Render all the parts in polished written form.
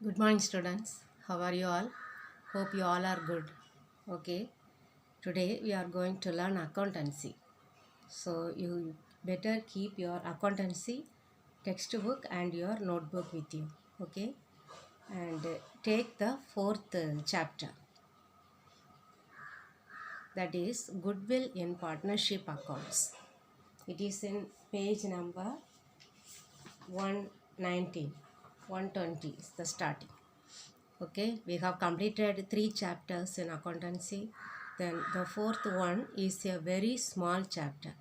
Good morning, students. How are you all? Hope you all are good. Okay. Today we are going to learn accountancy. So you better keep your accountancy textbook and your notebook with you. Okay. And take the fourth chapter. That is Goodwill in Partnership Accounts. It is in page number 119. 120 is the starting. Okay, we have completed 3 chapters in accountancy. Then the fourth one is a very small chapter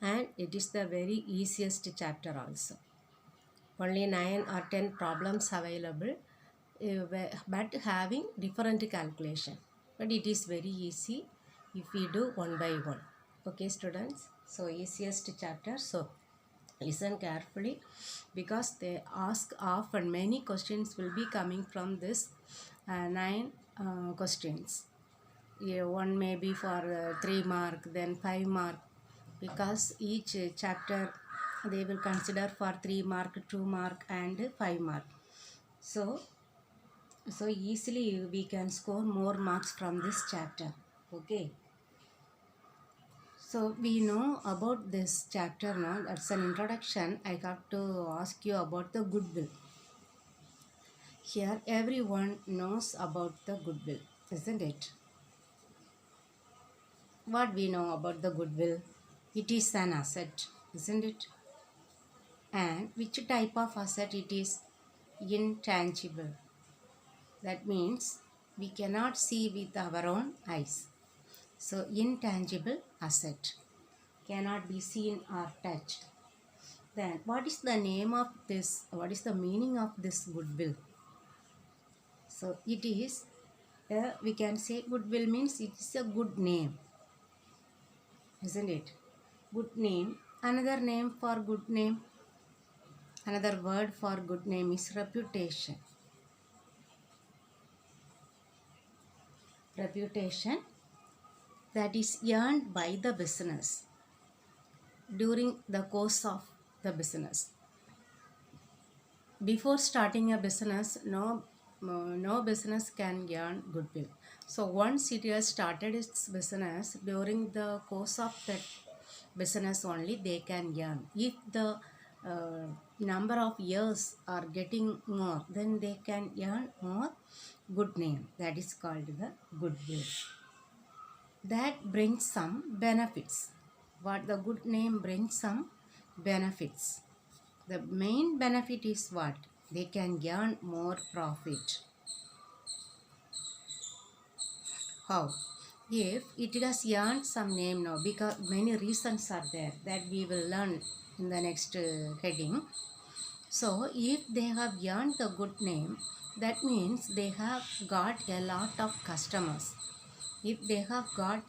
and it is the very easiest chapter also. Only 9 or 10 problems available, but having different calculation. But it is very easy if we do one by one. Okay, students. So easiest chapter. So listen carefully because they ask often many questions will be coming from this 9 questions. Yeah, one may be for 3 mark, then 5 mark, because each chapter they will consider for 3 mark, 2 mark and 5 mark. So easily we can score more marks from this chapter. Okay. So we know about this chapter now. That's an introduction. I have to ask you about the goodwill. Here everyone knows about the goodwill, isn't it? What we know about the goodwill? It is an asset, isn't it? And which type of asset it is? Intangible. That means we cannot see with our own eyes. So intangible asset cannot be seen or touched. Then what is the name of this? What is the meaning of this goodwill? So it is, we can say goodwill means it is a good name, isn't it? Good name. Another name for good name, another word for good name is reputation. Reputation that is earned by the business during the course of the business. Before starting a business, no business can earn goodwill. So once it has started its business, during the course of that business only they can earn. If the number of years are getting more, then they can earn more good name. That is called the goodwill. That brings some benefits. What the good name brings some benefits. The main benefit is what? They can earn more profit. How? If it has earned some name now, because many reasons are there that we will learn in the next heading. So if they have earned the good name, that means they have got a lot of customers. If they have got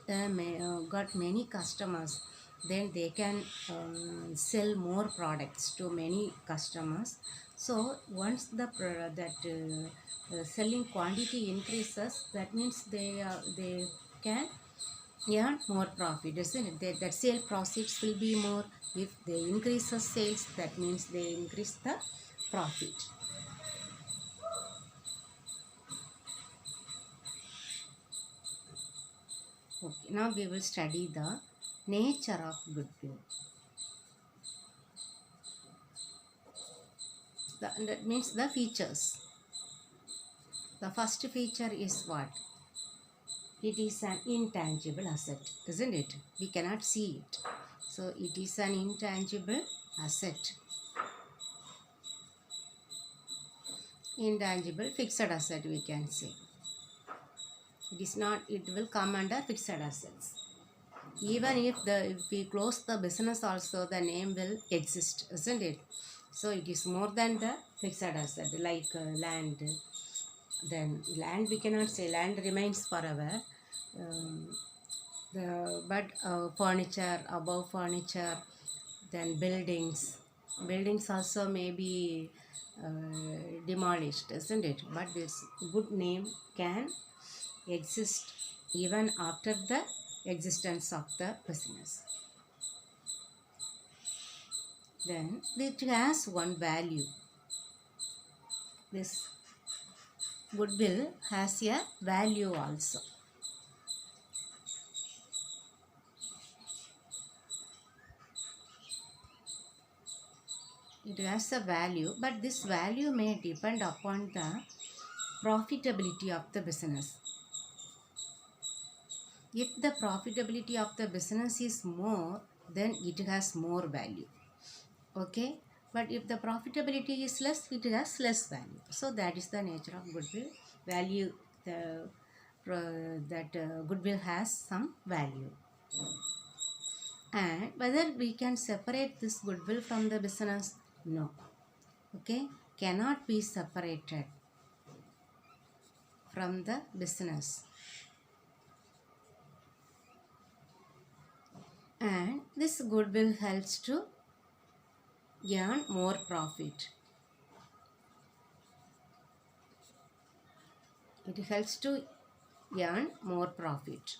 many customers, then they can sell more products to many customers. So once the selling quantity increases, that means they can earn more profit, isn't it? That sale profits will be more. If they increase the sales, that means they increase the profit. Okay, now we will study the nature of goodwill. That means the features. The first feature is what? It is an intangible asset, isn't it? We cannot see it. So it is an intangible asset. Intangible fixed asset, we can say. It is not, it will come under fixed assets. Even if we close the business also, the name will exist, isn't it? So it is more than the fixed asset, like land. Then land, we cannot say land remains forever. But furniture, above furniture, then buildings also may be demolished, isn't it? But this good name can exist even after the existence of the business. Then it has one value. This goodwill has a value also. It has a value, but this value may depend upon the profitability of the business. If the profitability of the business is more, then it has more value. Okay, but if the profitability is less, it has less value. So that is the nature of goodwill. Value, goodwill has some value. And whether we can separate this goodwill from the business? No. Okay, cannot be separated from the business. And this goodwill helps to earn more profit. It helps to earn more profit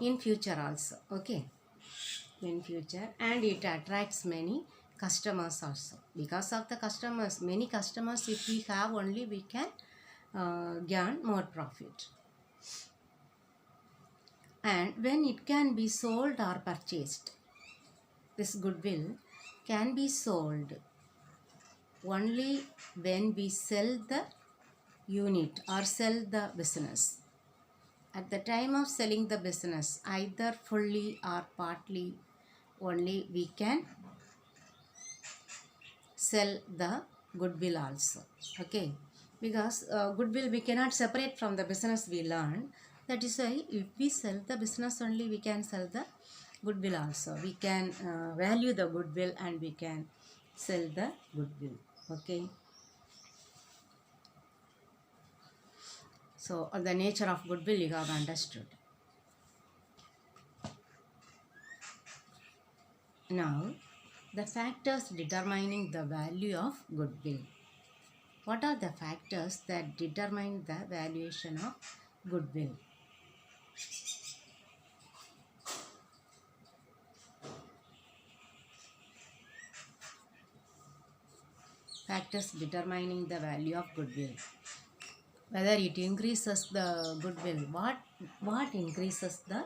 in future also. Okay, in future, and it attracts many customers also. Because of the customers, many customers, if we have only, we can earn more profit. And when it can be sold or purchased, this goodwill can be sold only when we sell the unit or sell the business. At the time of selling the business, either fully or partly, only we can sell the goodwill also. Okay, because goodwill we cannot separate from the business we learn. That is why if we sell the business only, we can sell the goodwill also. We can value the goodwill and we can sell the goodwill. Okay. So the nature of goodwill you have understood. Now, the factors determining the value of goodwill. What are the factors that determine the valuation of goodwill? Factors determining the value of goodwill. Whether it increases the goodwill. What increases the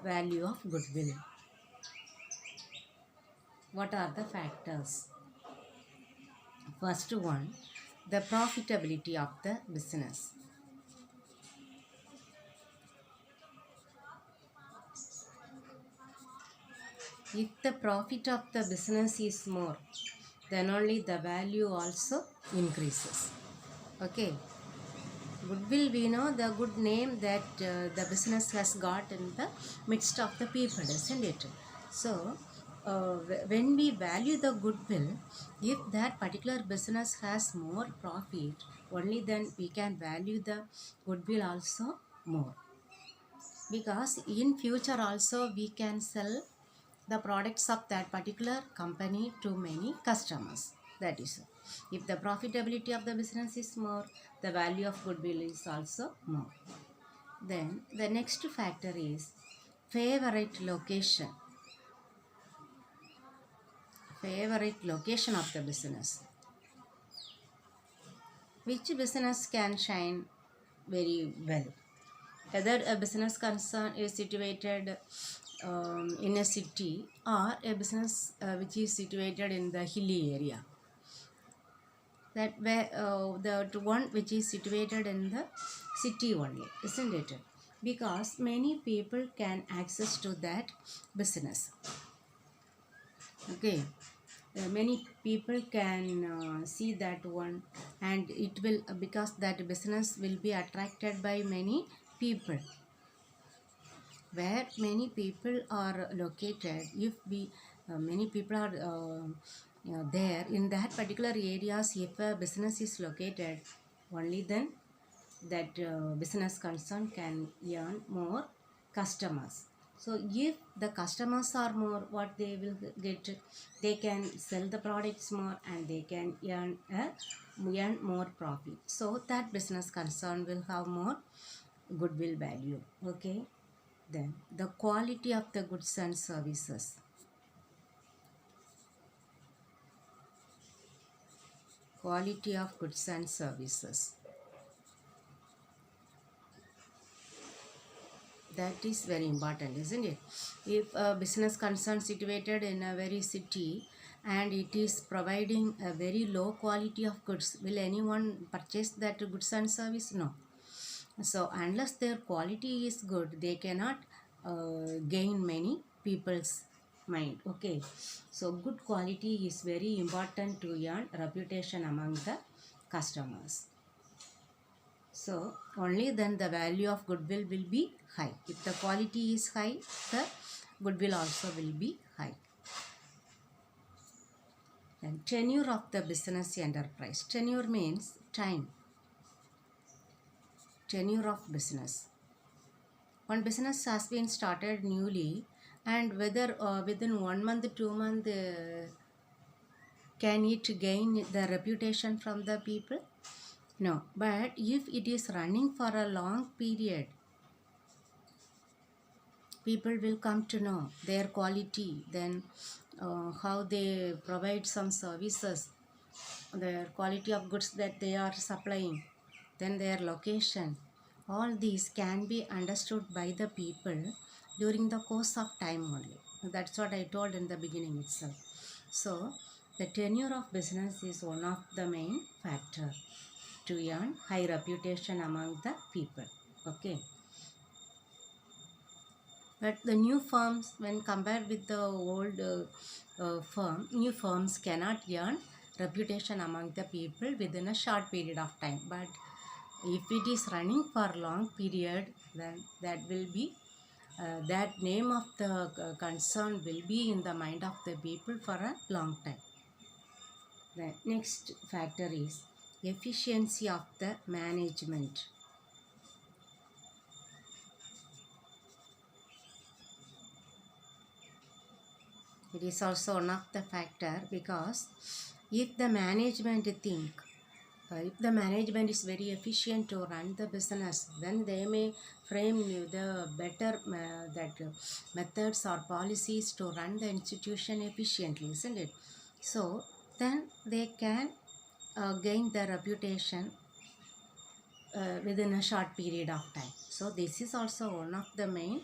value of goodwill? What are the factors? First one, the profitability of the business. If the profit of the business is more, then only the value also increases. Okay. Goodwill, we know the good name that the business has got in the midst of the people, isn't it? So, when we value the goodwill, if that particular business has more profit, only then we can value the goodwill also more. Because in future also we can sell the products of that particular company to many customers. That is, if the profitability of the business is more, the value of goodwill is also more. Then the next factor is favorite location. Favorite location of the business. Which business can shine very well? Whether a business concern is situated in a city or a business which is situated in the hilly area. That where the one which is situated in the city only, isn't it? Because many people can access to that business. Okay, many people can see that one, and it will, because that business will be attracted by many people. Where many people are located, if we many people are there in that particular areas, if a business is located, only then that business concern can earn more customers. So if the customers are more, what they will get, they can sell the products more and they can earn more profit. So that business concern will have more goodwill value. Okay. Then the quality of the goods and services. Quality of goods and services. that is very important, isn't it? If a business concern situated in a very city and it is providing a very low quality of goods, will anyone purchase that goods and service? No. So unless their quality is good, they cannot gain many people's mind. Okay, so good quality is very important to earn reputation among the customers. So only then the value of goodwill will be high. If the quality is high, the goodwill also will be high. And tenure of the business enterprise. Tenure means time. Tenure of business. One business has been started newly, and whether within 1 month, 2 months, can it gain the reputation from the people? No. But if it is running for a long period, people will come to know their quality, then how they provide some services, the quality of goods that they are supplying, then their location. All these can be understood by the people during the course of time only. That's what I told in the beginning itself. So the tenure of business is one of the main factor to earn high reputation among the people. Okay. But the new firms, when compared with the old new firms cannot earn reputation among the people within a short period of time. But if it is running for long period, then that will be that name of the concern will be in the mind of the people for a long time. The next factor is efficiency of the management. It is also one of the factor, because if the management if the management is very efficient to run the business, then they may frame the better methods or policies to run the institution efficiently, isn't it? So then they can gain the reputation within a short period of time. So this is also one of the main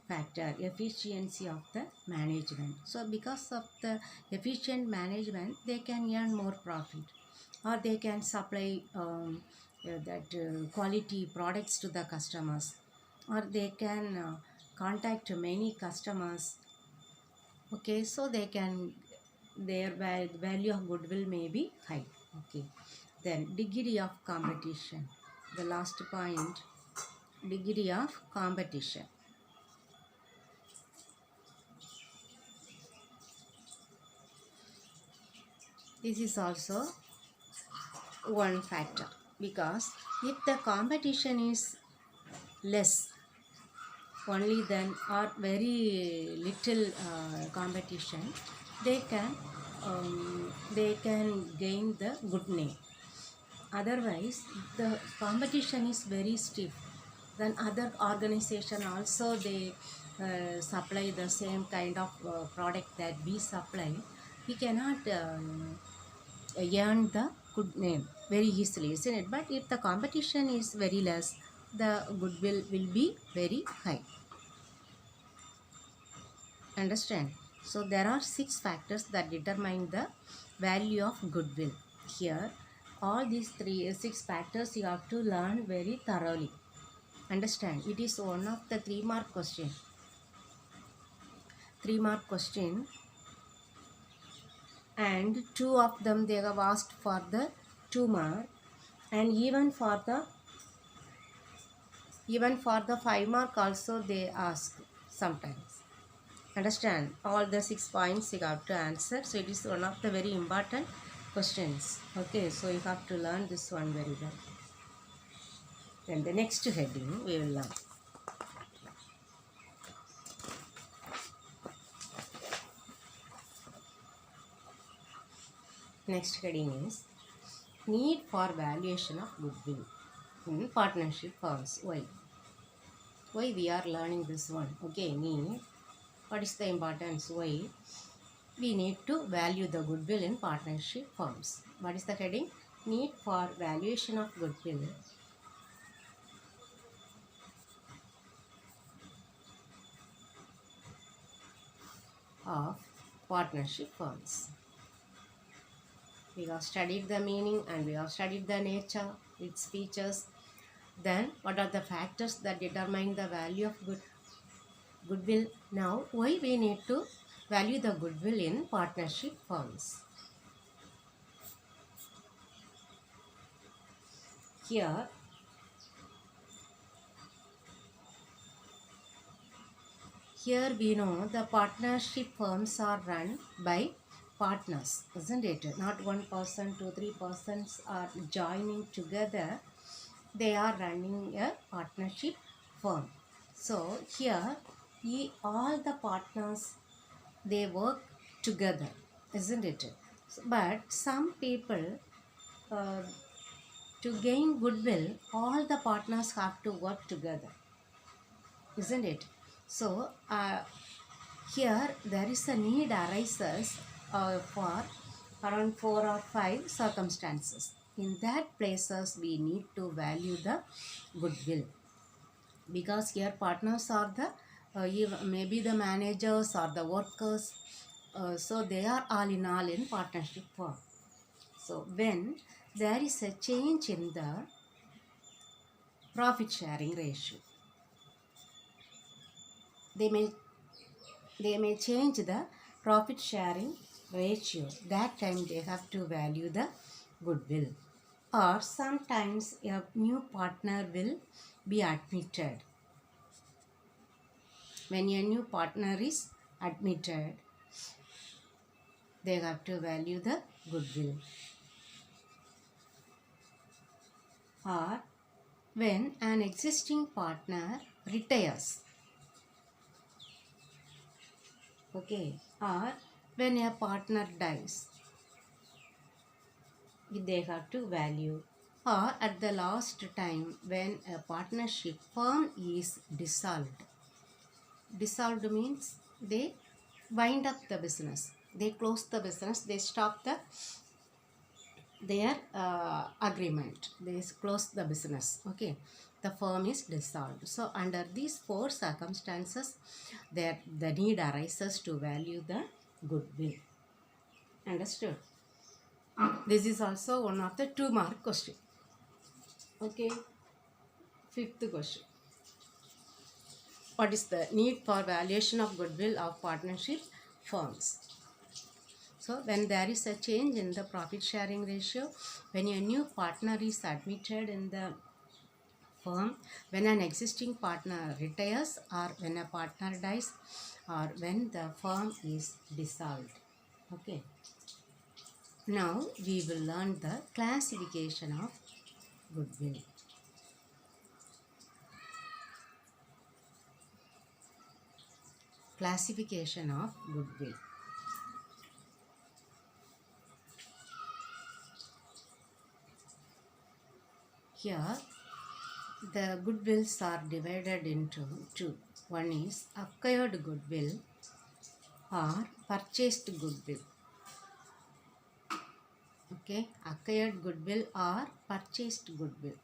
factor, efficiency of the management. So because of the efficient management, they can earn more profit, or they can supply quality products to the customers, or they can contact many customers. Okay, so they can, their value of goodwill may be high. Okay, then degree of competition. The last point, degree of competition. This is also one factor, because if the competition is less, only then, or very little competition, they can gain the good name. Otherwise, the competition is very stiff, then other organization also they supply the same kind of product that we supply, we cannot earn the good name very easily, isn't it? But if the competition is very less, the goodwill will be very high. Understand? So there are 6 factors that determine the value of goodwill. Here, all these 6 factors you have to learn very thoroughly. Understand? It is one of the 3-mark question. 3-mark question, and 2 of them they have asked for the 2-mark, and even for the 5-mark also they ask sometimes. Understand? All the 6 points you have to answer. So it is one of the very important questions. Okay, so you have to learn this one very well. Then the next heading we will learn. Next heading is need for valuation of goodwill in partnership firms. Why we are learning this one? Okay, need. What is the importance? Why we need to value the goodwill in partnership firms? What is the heading? Need for valuation of goodwill of partnership firms. We have studied the meaning and we have studied the nature, its features. Then what are the factors that determine the value of goodwill? Now why we need to value the goodwill in partnership firms? Here we know the partnership firms are run by partners, isn't it? Not one person, two, three persons are joining together. They are running a partnership firm. So here all the partners, they work together, isn't it? But some people, uh, to gain goodwill, all the partners have to work together, isn't it? So here there is a need arises for around 4 or 5 circumstances. In that places we need to value the goodwill, because here partners are the maybe the managers or the workers, so they are all in all in partnership firm. So when there is a change in the profit sharing ratio, they may change the profit sharing ratio. That time they have to value the goodwill. Or sometimes a new partner will be admitted. When a new partner is admitted, they have to value the goodwill. Or when an existing partner retires, okay, or when a partner dies, they have to value. Or at the last time when a partnership firm is dissolved. Dissolved means they wind up the business, they close the business, they stop their agreement, they close the business, okay, the firm is dissolved. So under these 4 circumstances, the need arises to value the goodwill. Understood? This is also one of the 2-mark question. Okay, 5th question. What is the need for valuation of goodwill of partnership firms? So when there is a change in the profit sharing ratio, when a new partner is admitted in the firm, when an existing partner retires, or when a partner dies, or when the firm is dissolved. Okay. Now we will learn the classification of goodwill. Classification of goodwill. Here the goodwills are divided into 2. One is acquired goodwill or purchased goodwill. Okay, acquired goodwill or purchased goodwill.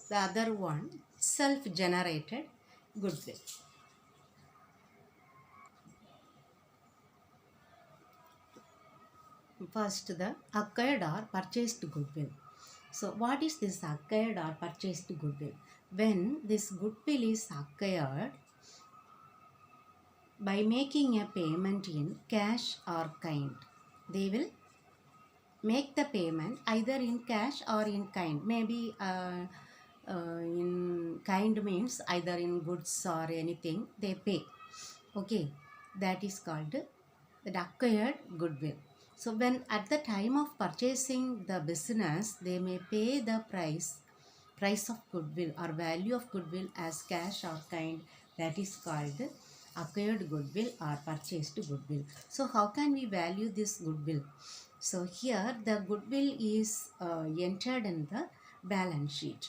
The other one, self-generated goodwill. First, the acquired or purchased goodwill. So what is this acquired or purchased goodwill? When this goodwill is acquired by making a payment in cash or kind, they will make the payment either in cash or in kind. Maybe in kind means either in goods or anything they pay. Okay, that is called the acquired goodwill. So when at the time of purchasing the business, they may pay the price of goodwill or value of goodwill as cash or kind. That is called acquired goodwill or purchased goodwill. So how can we value this goodwill? So here the goodwill is entered in the balance sheet.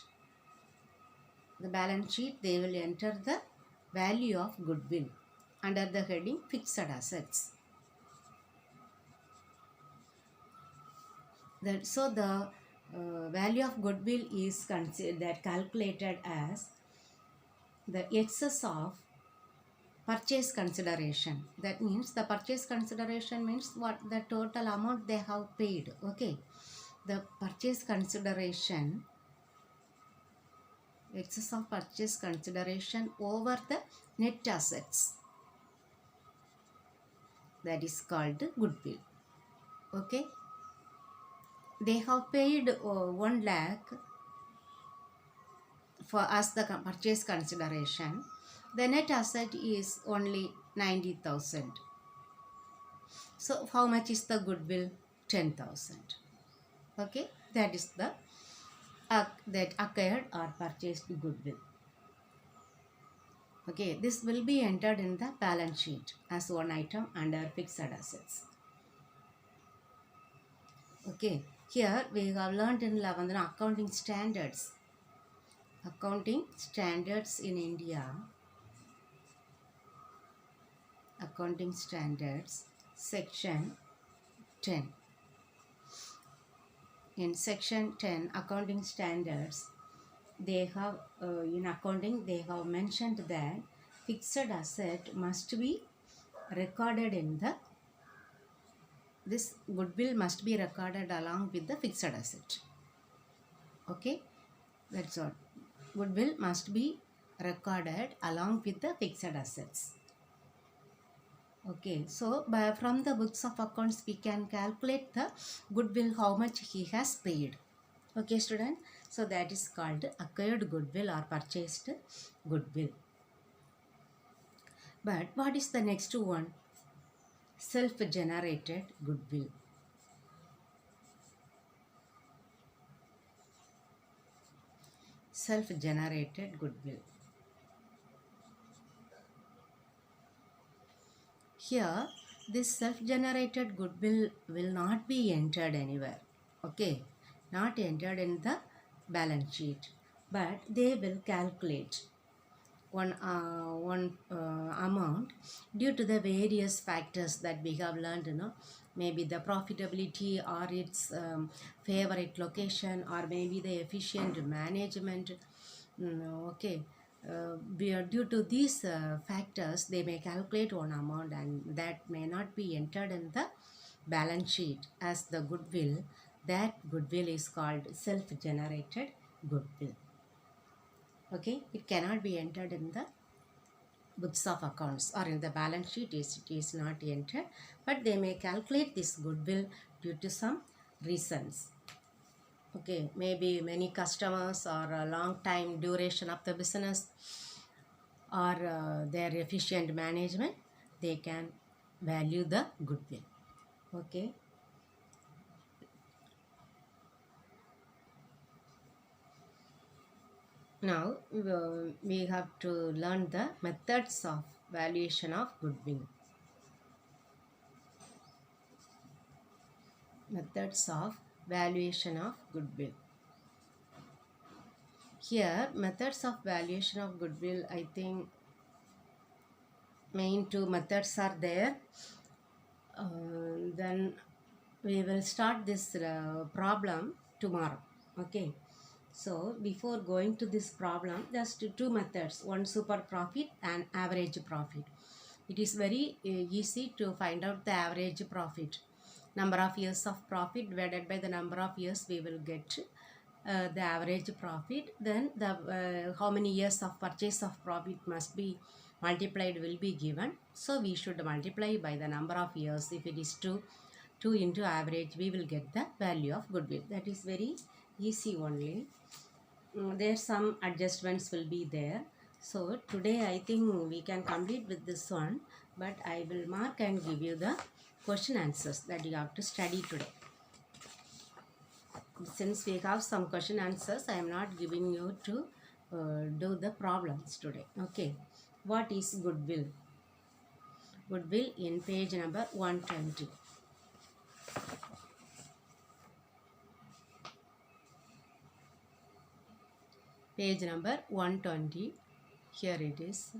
The balance sheet, they will enter the value of goodwill under the heading fixed assets. So the value of goodwill is calculated as the excess of purchase consideration. That means the purchase consideration means what the total amount they have paid. Okay, the purchase consideration, excess of purchase consideration over the net assets, that is called goodwill. Okay, they have paid 1 lakh for us the purchase consideration. The net asset is only 90,000. So how much is the goodwill? 10,000. Okay, that is the that acquired or purchased goodwill. Okay, this will be entered in the balance sheet as one item under fixed assets. Okay, here we have learned in 11th accounting standards. Accounting standards in India. Accounting standards, section 10. In section 10, accounting standards, they have in accounting they have mentioned that fixed asset must be recorded in the, this goodwill must be recorded along with the fixed asset. Okay, that's all. Goodwill must be recorded along with the fixed assets. Okay, so from the books of accounts we can calculate the goodwill, how much he has paid. Okay student, so that is called acquired goodwill or purchased goodwill. But what is the next one? Self-generated goodwill. Self-generated goodwill. Here, this self-generated goodwill will not be entered anywhere. Okay, not entered in the balance sheet, but they will calculate one amount due to the various factors that we have learned. Maybe the profitability or its favorite location, or maybe the efficient management. Okay. Due to these factors, they may calculate one amount, and that may not be entered in the balance sheet as the goodwill. That goodwill is called self-generated goodwill. Okay, it cannot be entered in the books of accounts or in the balance sheet. It is not entered, but they may calculate this goodwill due to some reasons. Okay, maybe many customers or a long time duration of the business, or their efficient management, they can value the goodwill. Okay. Now we have to learn the methods of valuation of goodwill. Methods of valuation of goodwill. Here, methods of valuation of goodwill, I think main 2 methods are there. Then we will start this problem tomorrow. Okay. So before going to this problem, just 2 methods, one super profit and average profit. It is very easy to find out the average profit. Number of years of profit divided by the number of years, we will get the average profit. Then the how many years of purchase of profit must be multiplied will be given. So we should multiply by the number of years. If it is 2 into average, we will get the value of goodwill. That is very easy only. There some adjustments will be there. So today I think we can complete with this one, but I will mark and give you the question answers that you have to study today. Since we have some question answers, I am not giving you to do the problems today. Okay, what is goodwill? Goodwill in page number 120. Page number 120. Here it is.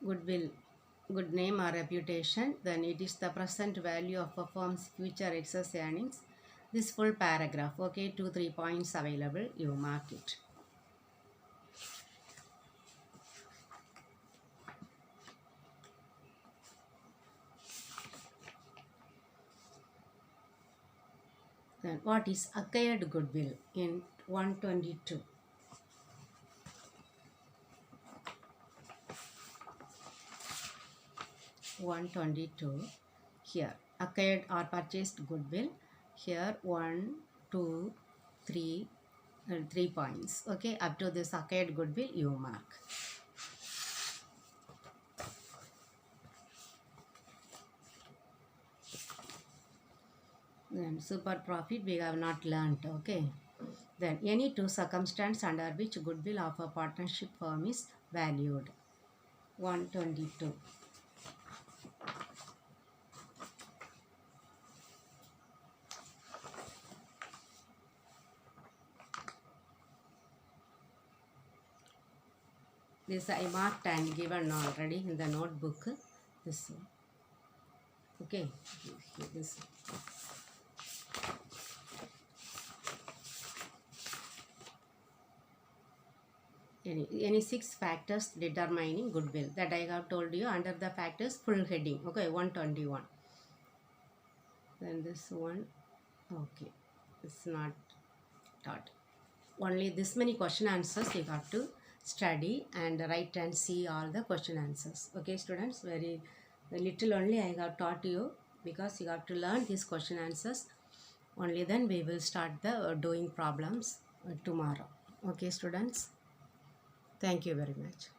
Goodwill, good name or reputation. Then it is the present value of a firm's future excess earnings. This full paragraph. Okay, 2-3 points available. You mark it. Then what is acquired goodwill in 122? Here acquired or purchased goodwill. Here 1, 2, 3, 3 points. Okay, up to this acquired goodwill you mark. Then super profit we have not learnt. Okay. Then any two circumstances under which goodwill of a partnership firm is valued. 122. This I marked and given already in the notebook. This one. Okay. This one. Any 6 factors determining goodwill that I have told you under the factors full heading. Okay, 121. Then this one, okay, it's not taught. Only this many question answers you have to study and write and see all the question answers. Okay, students, very little only I have taught you because you have to learn these question answers. Only then we will start the doing problems tomorrow. Okay, students. Thank you very much.